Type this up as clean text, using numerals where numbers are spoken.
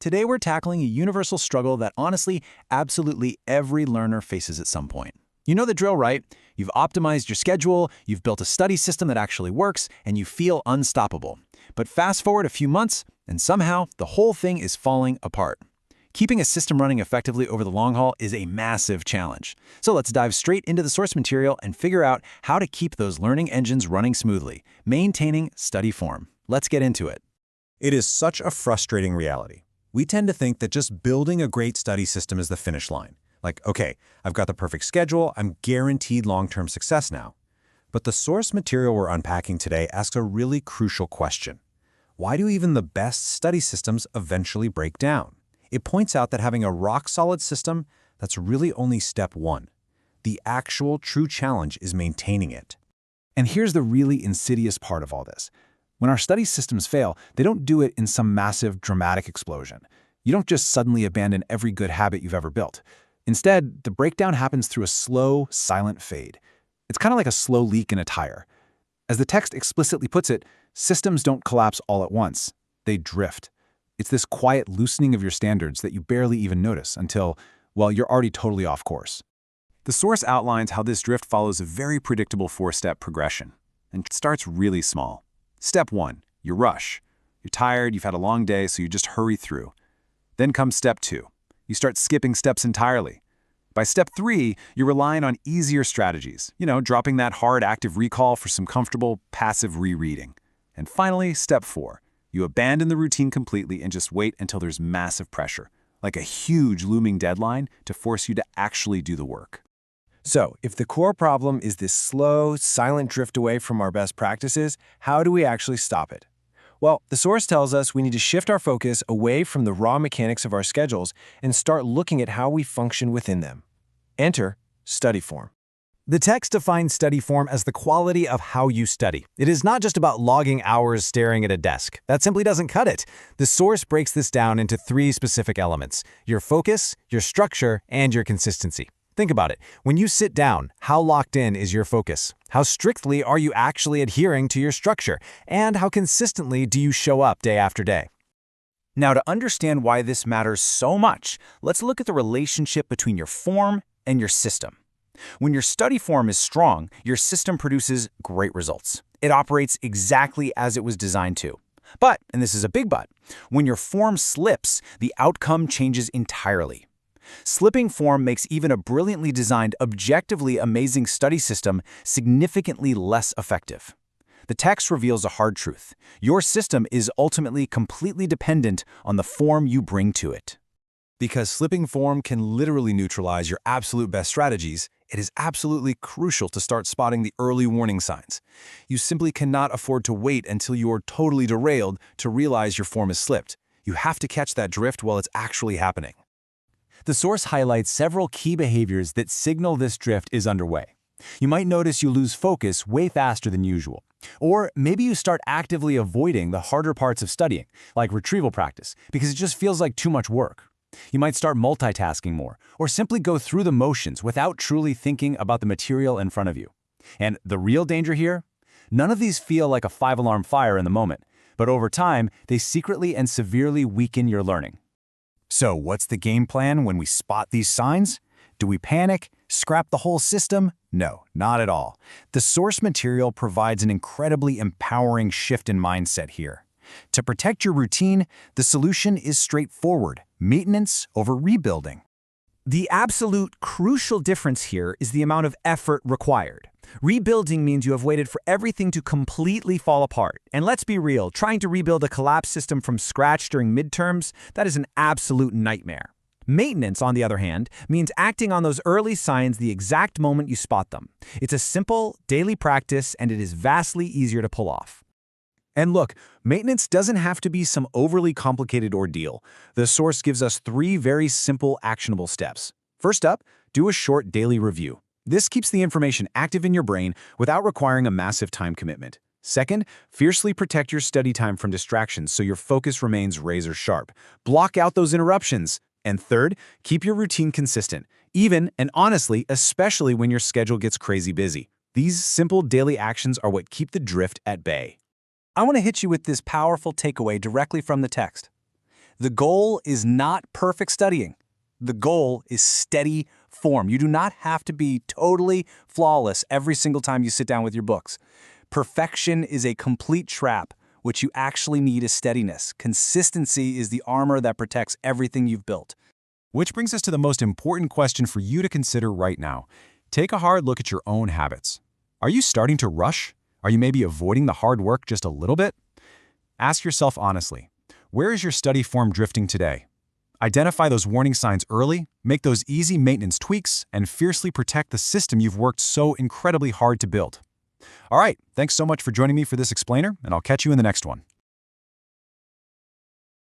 Today we're tackling a universal struggle that honestly, absolutely every learner faces at some point. You know the drill, right? You've optimized your schedule, you've built a study system that actually works, and you feel unstoppable. But fast forward a few months, and somehow the whole thing is falling apart. Keeping a system running effectively over the long haul is a massive challenge. So let's dive straight into the source material and figure out how to keep those learning engines running smoothly, maintaining study form. Let's get into it. It is such a frustrating reality. We tend to think that just building a great study system is the finish line. Like, okay, I've got the perfect schedule, I'm guaranteed long-term success now. But the source material we're unpacking today asks a really crucial question. Why do even the best study systems eventually break down? It points out that having a rock-solid system, that's really only step one. The actual true challenge is maintaining it. And here's the really insidious part of all this. When our study systems fail, they don't do it in some massive, dramatic explosion. You don't just suddenly abandon every good habit you've ever built. Instead, the breakdown happens through a slow, silent fade. It's kind of like a slow leak in a tire. As the text explicitly puts it, systems don't collapse all at once. They drift. It's this quiet loosening of your standards that you barely even notice until, well, you're already totally off course. The source outlines how this drift follows a very predictable four-step progression, and it starts really small. Step 1, you rush. You're tired, you've had a long day, so you just hurry through. Then comes step 2. You start skipping steps entirely. By step 3, you're relying on easier strategies, dropping that hard active recall for some comfortable passive rereading. And finally, step 4. You abandon the routine completely and just wait until there's massive pressure, like a huge looming deadline to force you to actually do the work. So, if the core problem is this slow, silent drift away from our best practices, how do we actually stop it? Well, the source tells us we need to shift our focus away from the raw mechanics of our schedules and start looking at how we function within them. Enter study form. The text defines study form as the quality of how you study. It is not just about logging hours staring at a desk. That simply doesn't cut it. The source breaks this down into 3 specific elements: your focus, your structure, and your consistency. Think about it. When you sit down, how locked in is your focus? How strictly are you actually adhering to your structure? And how consistently do you show up day after day? Now, to understand why this matters so much, let's look at the relationship between your form and your system. When your study form is strong, your system produces great results. It operates exactly as it was designed to. But, and this is a big but, when your form slips, the outcome changes entirely. Slipping form makes even a brilliantly designed, objectively amazing study system significantly less effective. The text reveals a hard truth. Your system is ultimately completely dependent on the form you bring to it. Because slipping form can literally neutralize your absolute best strategies, it is absolutely crucial to start spotting the early warning signs. You simply cannot afford to wait until you are totally derailed to realize your form has slipped. You have to catch that drift while it's actually happening. The source highlights several key behaviors that signal this drift is underway. You might notice you lose focus way faster than usual. Or maybe you start actively avoiding the harder parts of studying, like retrieval practice, because it just feels like too much work. You might start multitasking more, or simply go through the motions without truly thinking about the material in front of you. And the real danger here? None of these feel like a 5-alarm fire in the moment, but over time, they secretly and severely weaken your learning. So what's the game plan when we spot these signs? Do we panic? Scrap the whole system? No, not at all. The source material provides an incredibly empowering shift in mindset here. To protect your routine, the solution is straightforward: maintenance over rebuilding. The absolute crucial difference here is the amount of effort required. Rebuilding means you have waited for everything to completely fall apart. And let's be real, trying to rebuild a collapsed system from scratch during midterms, that is an absolute nightmare. Maintenance, on the other hand, means acting on those early signs the exact moment you spot them. It's a simple, daily practice, and it is vastly easier to pull off. And look, maintenance doesn't have to be some overly complicated ordeal. The source gives us 3 very simple, actionable steps. First up, do a short daily review. This keeps the information active in your brain without requiring a massive time commitment. Second, fiercely protect your study time from distractions so your focus remains razor sharp. Block out those interruptions. And third, keep your routine consistent, even and honestly, especially when your schedule gets crazy busy. These simple daily actions are what keep the drift at bay. I want to hit you with this powerful takeaway directly from the text. The goal is not perfect studying. The goal is steady form. You do not have to be totally flawless every single time you sit down with your books. Perfection is a complete trap. What you actually need is steadiness. Consistency is the armor that protects everything you've built. Which brings us to the most important question for you to consider right now. Take a hard look at your own habits. Are you starting to rush? Are you maybe avoiding the hard work just a little bit? Ask yourself honestly, where is your study form drifting today? Identify those warning signs early, make those easy maintenance tweaks, and fiercely protect the system you've worked so incredibly hard to build. All right, thanks so much for joining me for this explainer, and I'll catch you in the next one.